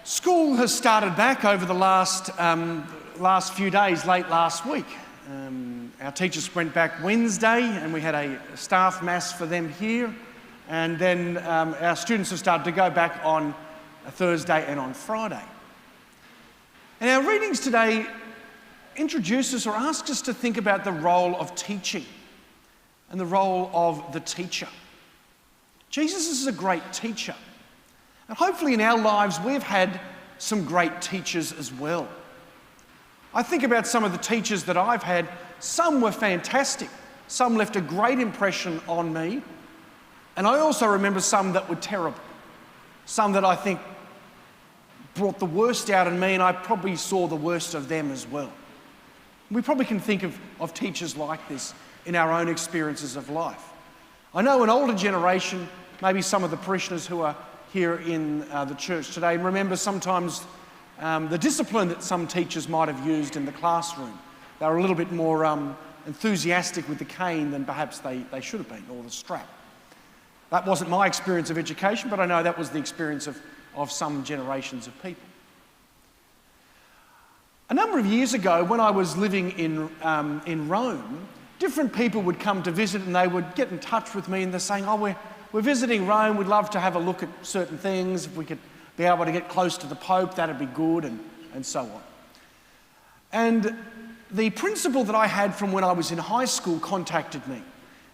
School has started back over the last few days, late last week. Our teachers went back Wednesday and we had a staff mass for them here. And then our students have started to go back on a Thursday and on Friday. And our readings today introduce us or ask us to think about the role of teaching and the role of the teacher. Jesus is a great teacher. And hopefully in our lives we've had some great teachers as well. I think about some of the teachers that I've had. Some were fantastic. Some left a great impression on me. And I also remember some that were terrible. Some that I think brought the worst out in me, and I probably saw the worst of them as well. We probably can think of teachers like this in our own experiences of life. I know an older generation, maybe some of the parishioners who are here in the church today, remember sometimes the discipline that some teachers might have used in the classroom. They were a little bit more enthusiastic with the cane than perhaps they should have been, or the strap. That wasn't my experience of education, but I know that was the experience of some generations of people. A number of years ago, when I was living in Rome, different people would come to visit and they would get in touch with me and they're saying, oh, we're visiting Rome, we'd love to have a look at certain things. If we could be able to get close to the Pope, that'd be good, and so on. And the principal that I had from when I was in high school contacted me. And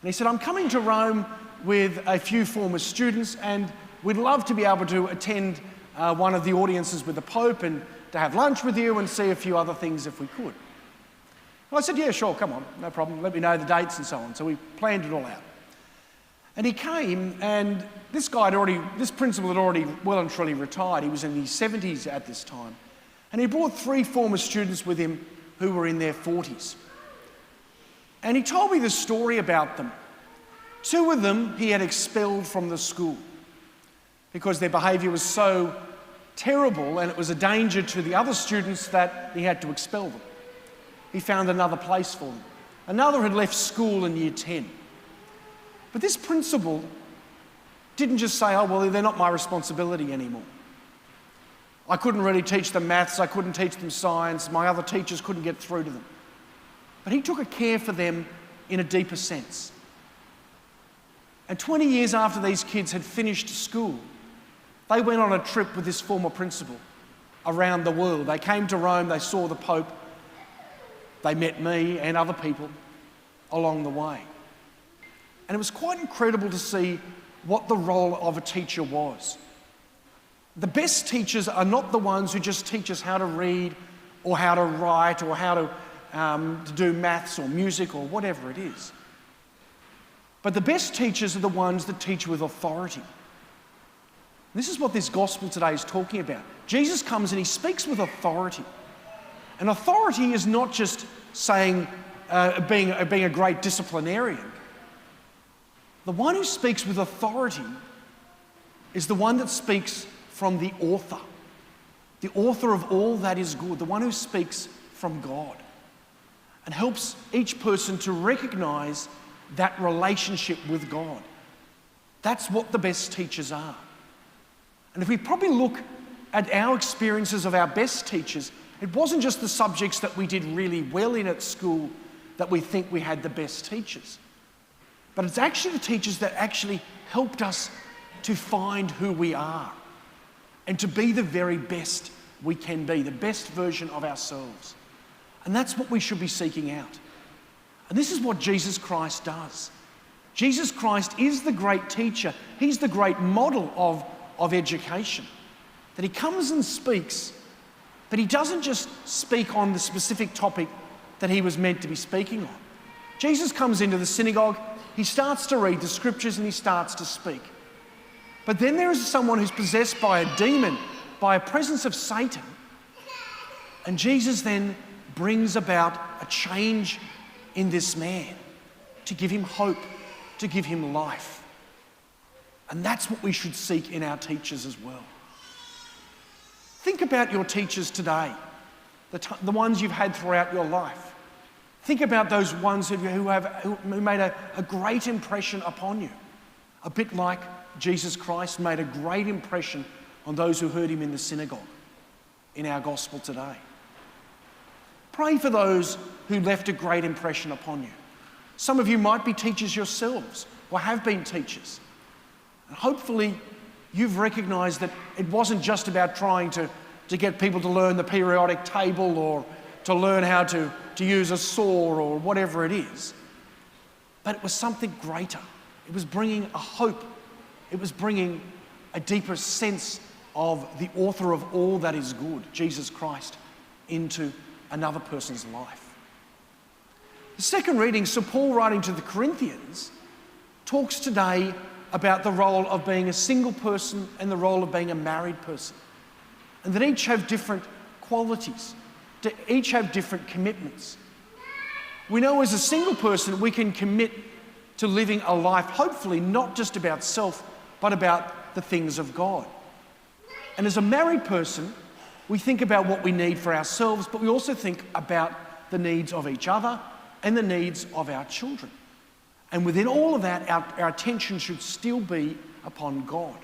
he said, I'm coming to Rome with a few former students and we'd love to be able to attend one of the audiences with the Pope and to have lunch with you and see a few other things if we could. Well, I said, yeah, sure, come on, no problem. Let me know the dates and so on. So we planned it all out. And he came, and this principal had already well and truly retired. He was in his 70s at this time. And he brought 3 former students with him who were in their 40s. And he told me the story about them. 2 of them he had expelled from the school because their behaviour was so terrible and it was a danger to the other students that he had to expel them. He found another place for them. Another had left school in year 10. But this principal didn't just say, oh, well, they're not my responsibility anymore. I couldn't really teach them maths, I couldn't teach them science, my other teachers couldn't get through to them. But he took a care for them in a deeper sense. And 20 years after these kids had finished school, they went on a trip with this former principal around the world. They came to Rome, they saw the Pope, they met me and other people along the way. And it was quite incredible to see what the role of a teacher was. The best teachers are not the ones who just teach us how to read or how to write or how to do maths or music or whatever it is. But the best teachers are the ones that teach with authority. This is what this gospel today is talking about. Jesus comes and he speaks with authority. And authority is not just saying, being a great disciplinarian. The one who speaks with authority is the one that speaks from the author of all that is good, the one who speaks from God and helps each person to recognise that relationship with God. That's what the best teachers are. And if we probably look at our experiences of our best teachers, it wasn't just the subjects that we did really well in at school that we think we had the best teachers. But it's actually the teachers that actually helped us to find who we are and to be the very best we can be, the best version of ourselves. And that's what we should be seeking out. And this is what Jesus Christ does. Jesus Christ is the great teacher. He's the great model of education. That he comes and speaks, but he doesn't just speak on the specific topic that he was meant to be speaking on. Jesus comes into the synagogue, he starts to read the scriptures and he starts to speak. But then there is someone who's possessed by a demon, by a presence of Satan. And Jesus then brings about a change in this man to give him hope, to give him life. And that's what we should seek in our teachers as well. Think about your teachers today, the ones you've had throughout your life. Think about those ones who made a great impression upon you. A bit like Jesus Christ made a great impression on those who heard him in the synagogue. in our gospel today. Pray for those who left a great impression upon you. Some of you might be teachers yourselves or have been teachers. And hopefully you've recognised that it wasn't just about trying to get people to learn the periodic table or to learn how to use a saw or whatever it is, but it was something greater. It was bringing a hope. It was bringing a deeper sense of the author of all that is good, Jesus Christ, into another person's life. The second reading, St. Paul writing to the Corinthians, talks today about the role of being a single person and the role of being a married person, and that each have different qualities, each have different commitments. We know as a single person we can commit to living a life, hopefully not just about self, but about the things of God. And as a married person, we think about what we need for ourselves, but we also think about the needs of each other and the needs of our children. And within all of that, our attention should still be upon God.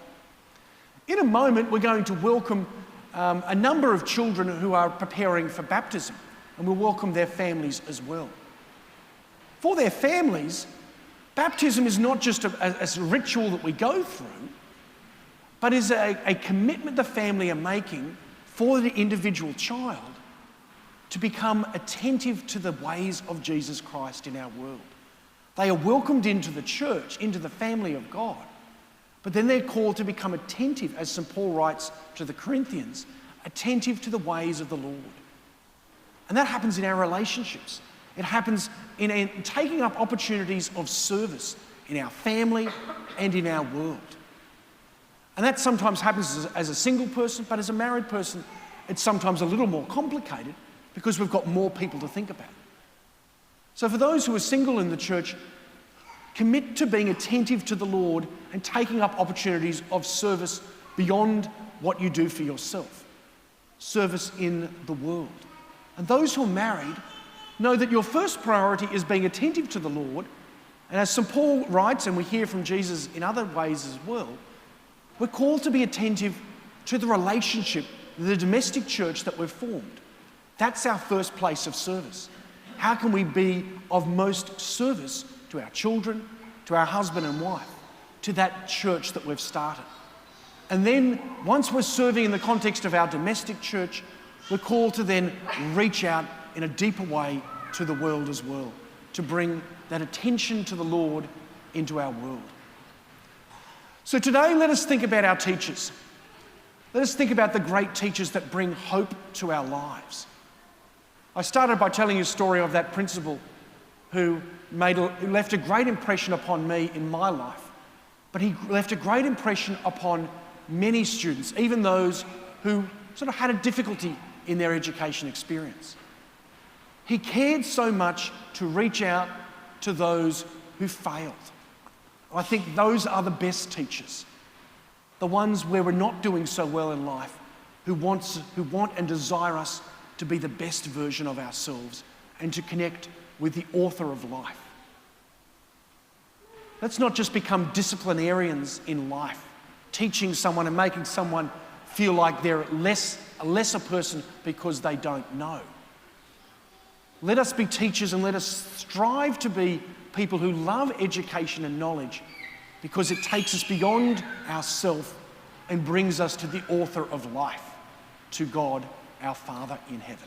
In a moment, we're going to welcome a number of children who are preparing for baptism, and we'll welcome their families as well. For their families, baptism is not just a ritual that we go through, but is a commitment the family are making for the individual child to become attentive to the ways of Jesus Christ in our world. They are welcomed into the church, into the family of God, but then they're called to become attentive, as St. Paul writes to the Corinthians, attentive to the ways of the Lord. And that happens in our relationships. It happens in taking up opportunities of service in our family and in our world. And that sometimes happens as a single person, but as a married person, it's sometimes a little more complicated because we've got more people to think about. So for those who are single in the church, commit to being attentive to the Lord and taking up opportunities of service beyond what you do for yourself. Service in the world. And those who are married, know that your first priority is being attentive to the Lord. And as St. Paul writes, and we hear from Jesus in other ways as well, we're called to be attentive to the relationship, the domestic church that we've formed. That's our first place of service. How can we be of most service to our children, to our husband and wife, to that church that we've started? And then once we're serving in the context of our domestic church, we're called to then reach out in a deeper way to the world as well, to bring that attention to the Lord into our world. So today, let us think about our teachers. Let us think about the great teachers that bring hope to our lives. I started by telling you a story of that principal who left a great impression upon me in my life, but he left a great impression upon many students, even those who sort of had a difficulty in their education experience. He cared so much to reach out to those who failed. I think those are the best teachers, the ones where we're not doing so well in life, who want and desire us to be the best version of ourselves and to connect with the author of life. Let's not just become disciplinarians in life, teaching someone and making someone feel like they're a lesser person because they don't know. Let us be teachers and let us strive to be people who love education and knowledge because it takes us beyond ourselves and brings us to the author of life, to God, our Father in heaven.